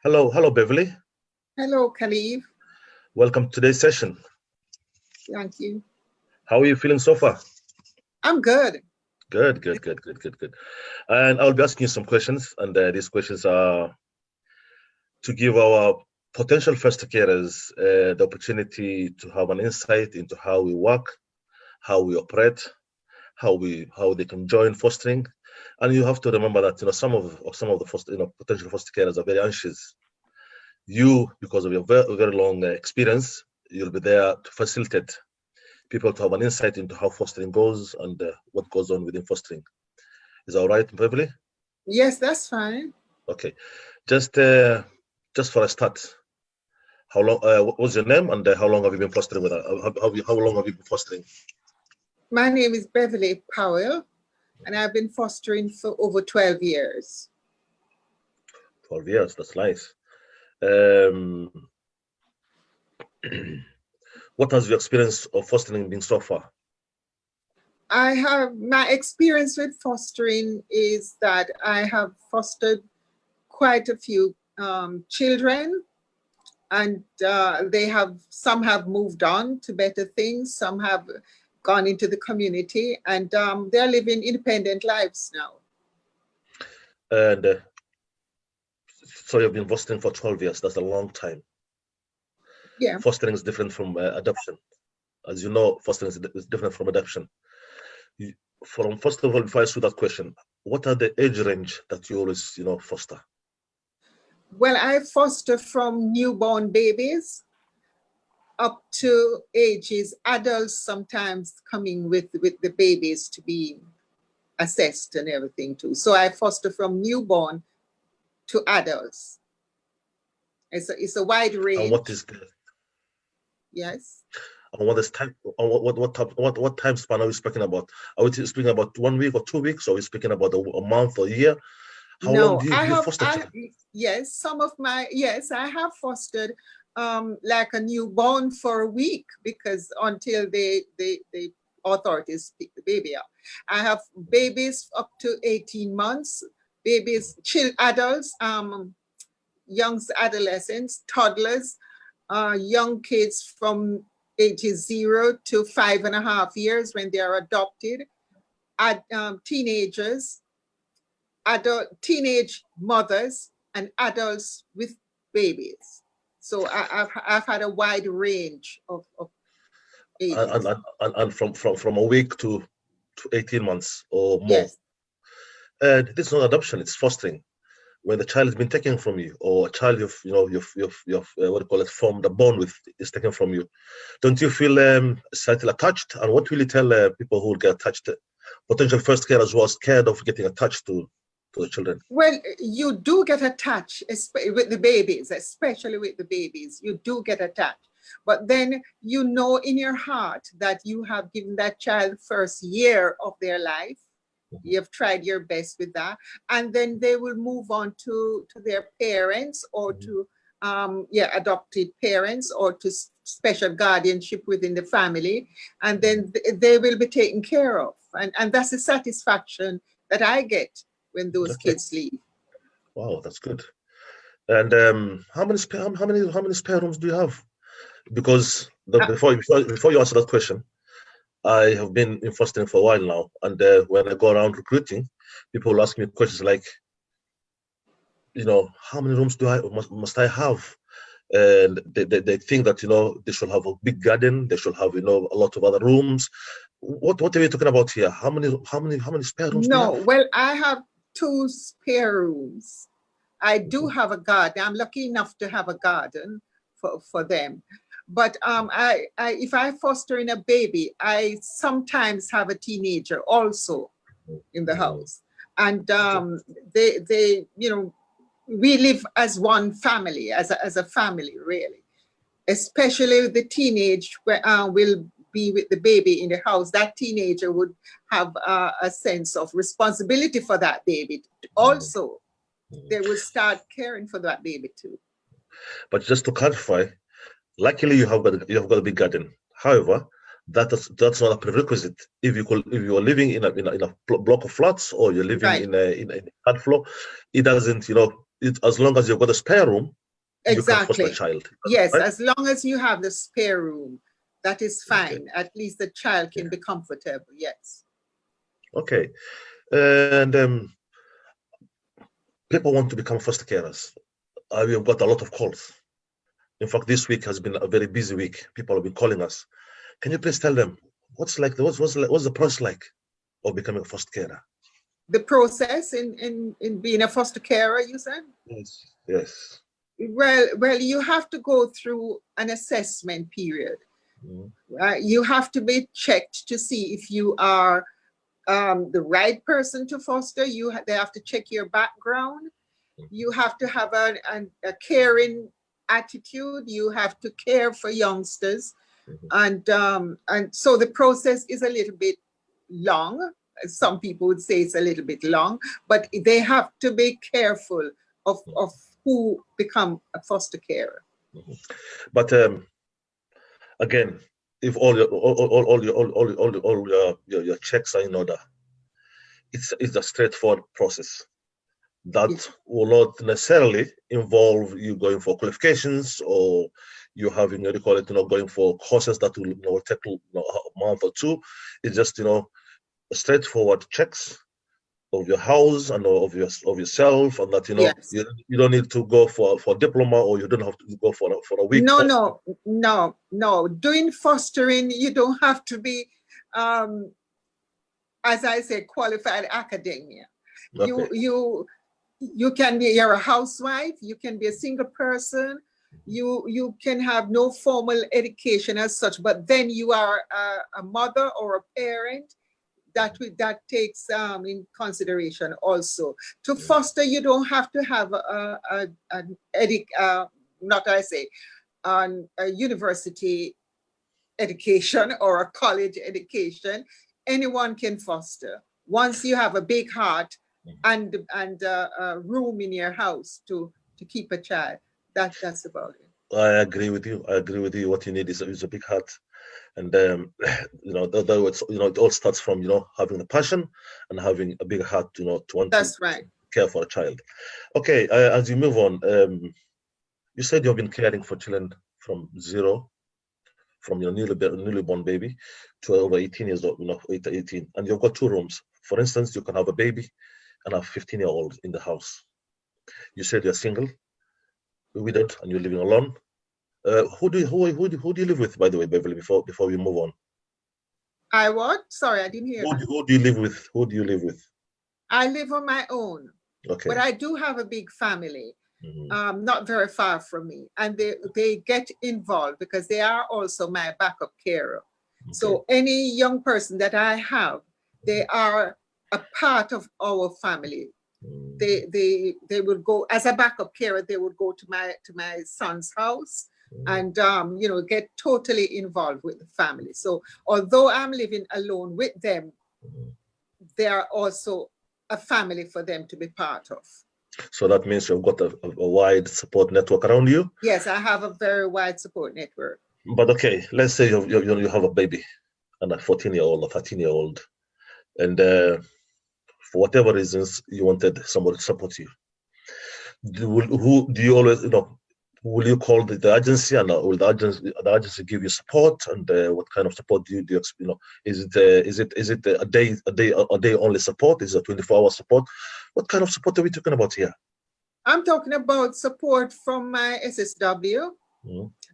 Hello, Beverly. Hello, Khalif. Welcome to today's session. Thank you. How are you feeling so far? I'm good. Good. And I'll be asking you some questions, and these questions are to give our potential foster carers the opportunity to have an insight into how we work, how we operate, how they can join fostering. And you have to remember that some of the potential foster carers are very anxious. You, because of your very long experience, you'll be there to facilitate people to have an insight into how fostering goes and what goes on within fostering. Is that all right, Beverly? Yes, that's fine. Okay. Just for a start, how long? What was your name and how long have you been fostering with? How long have you been fostering? My name is Beverly Powell, and I've been fostering for over 12 years. 12 years. That's nice. What has your experience of fostering been so far? My experience with fostering is that I have fostered quite a few children, and some have moved on to better things, some have gone into the community, and they're living independent lives now. And so you've been fostering for 12 years. That's a long time. Yeah. Fostering is different from adoption. As you know, fostering is different from adoption. First of all, before I ask you that question, what are the age range that you always, foster? Well, I foster from newborn babies up to ages, adults sometimes coming with the babies to be assessed and everything too. So I foster from newborn to adults. It's a wide range. And what is the? Yes. And what is time? What time span are we speaking about? Are we speaking about 1 week or 2 weeks? Or are we speaking about a month or a year? How long do you foster? Yes, I have fostered like a newborn for a week, because until the authorities pick the baby up. I have babies up to 18 months, babies, adults, young adolescents, toddlers, young kids from ages 0 to 5.5 years when they are adopted, teenagers, teenage mothers, and adults with babies. So I've had a wide range of ages. And from a week to 18 months or more. Yes. This is not adoption; it's fostering. When the child has been taken from you, or a child you've formed a bond with is taken from you, don't you feel slightly attached? And what will you tell people who will get attached, potential first carers who are scared of getting attached to the children? Well, you do get attached with the babies, especially with the babies. You do get attached. But then you know in your heart that you have given that child first year of their life. You have tried your best with that. And then they will move on to their parents, or to adopted parents, or to special guardianship within the family. And then they will be taken care of. And that's the satisfaction that I get when those kids leave. Wow, that's good. And how many spare rooms do you have? Because before you answer that question, I have been in fostering for a while now, and when I go around recruiting, people will ask me questions like, how many rooms must I have? And they think that they should have a big garden, they should have a lot of other rooms. What are we talking about here? How many spare rooms? No, well, I have 2 spare rooms. I do have a garden. I'm lucky enough to have a garden for them. But if I foster in a baby, I sometimes have a teenager also in the house, and we live as one family, as a family, really. Especially the teenage will be with the baby in the house. That teenager would have a sense of responsibility for that baby. Also, they will start caring for that baby too. But just to clarify, luckily you have got a big garden. However, that's not a prerequisite. If you are living in a block of flats, or you're living in a third floor, it doesn't as long as you've got a spare room, you can foster a Exactly. child. Yes, Right? as long as you have the spare room, that is Okay. fine. At least the child can be comfortable. Yes. Okay. And people want to become foster carers. We've got a lot of calls. In fact, this week has been a very busy week. People have been calling us. Can you please tell them what's the process like of becoming a foster carer? The process in being a foster carer, you said? Yes. Yes. Well, you have to go through an assessment period. You have to be checked to see if you are the right person to foster. They have to check your background. You have to have a caring attitude. You have to care for youngsters, and so the process is a little bit long. Some people would say it's a little bit long, but they have to be careful of who become a foster carer. But again, if all your checks are in order, it's a straightforward process. That will not necessarily involve you going for qualifications or you having, going for courses that will take a month or two. It's just straightforward checks of your house and of yourself, and that Yes. you don't need to go for a diploma, or you don't have to go for a week. No. Doing fostering, you don't have to be, as I say, qualified academia. Okay. You can be, you're a housewife, you can be a single person, you can have no formal education as such, but then you are a mother or a parent. That takes in consideration also. To foster, you don't have to have a university education or a college education. Anyone can foster once you have a big heart and a room in your house to keep a child. That's about it. I agree with you. What you need is a big heart, and it all starts from having the passion and having a big heart, to want That's to right. care for a child. Okay, as you move on, you said you've been caring for children from zero, from your newly born baby to over 18 years old, 18, and you've got 2 rooms. For instance, you can have a baby and a 15-year-old in the house. You said you're single, widowed, and you're living alone. Who do you live with, by the way, Beverly? Before we move on, I what? Sorry, I didn't hear that. who do you live with? Who do you live with? I live on my own, Okay. but I do have a big family, not very far from me, and they get involved because they are also my backup carer. Okay. So any young person that I have, they are a part of our family. They would go as a backup carer. They would go to my son's house and get totally involved with the family. So although I'm living alone with them, they are also a family for them to be part of. So that means you've got a wide support network around you? Yes, I have a very wide support network. But okay, let's say you have a baby and a 14-year-old or 13-year-old, and for whatever reasons you wanted somebody to support you. Who do you always, will you call the agency, and will the agency give you support? And what kind of support do you is it a day only support? Is it a 24-hour support? What kind of support are we talking about here? I'm talking about support from my SSW.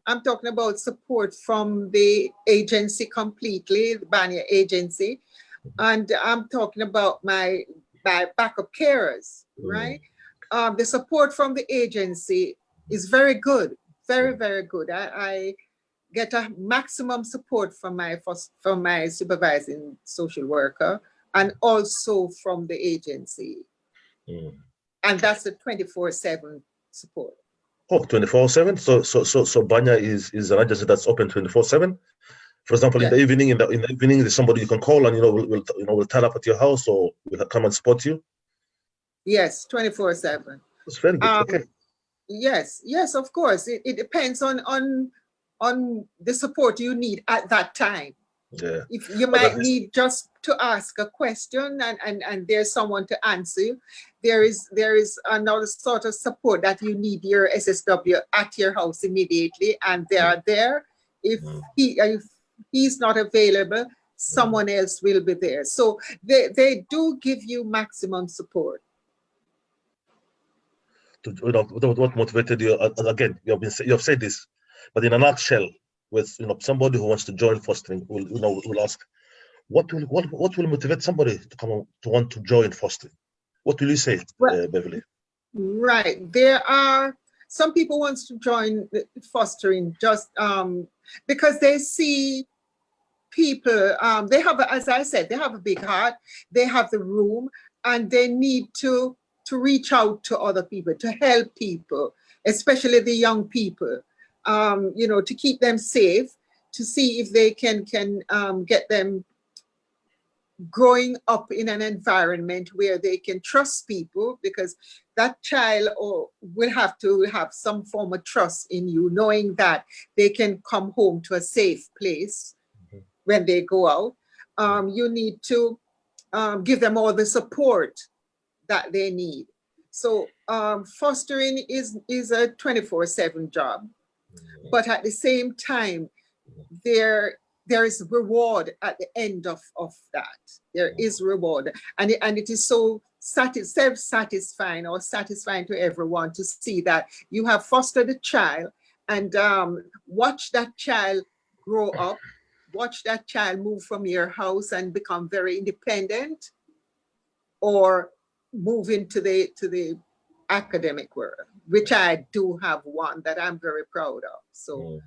I'm talking about support from the agency completely, the Banya agency. And I'm talking about my backup carers, right? The support from the agency is very good, very, very good. I get a maximum support from my supervising social worker and also from the agency. And that's the 24/7 support. Oh, 24/7. So Banya is an agency that's open 24/7. For example, yes. in the evening, there's somebody you can call, and will turn up at your house, or will come and support you. Yes, 24/7. That's very good. Okay. Yes, of course. It depends on the support you need at that time. Yeah. If you But might need just to ask a question and there's someone to answer you, there is another sort of support that you need your SSW at your house immediately, and they are there. If he's not available, someone else will be there. So they do give you maximum support. What motivated you? Again, you have said this, but in a nutshell, with somebody who wants to join fostering will ask, what will motivate somebody to want to join fostering? What will you say, Well, Beverly? Right. There are some people wants to join fostering just because they see people, they have, as I said, they have a big heart, they have the room, and they need to reach out to other people, to help people, especially the young people, to keep them safe, to see if they can get them growing up in an environment where they can trust people, because that child will have to have some form of trust in you, knowing that they can come home to a safe place when they go out. You need to give them all the support that they need. So fostering is a 24/7 job, but at the same time, there is reward at the end of that. There is reward, and it is so self-satisfying or satisfying to everyone to see that you have fostered a child and watch that child grow up, watch that child move from your house and become very independent, or move into the academic world, which I do have one that I'm very proud of. So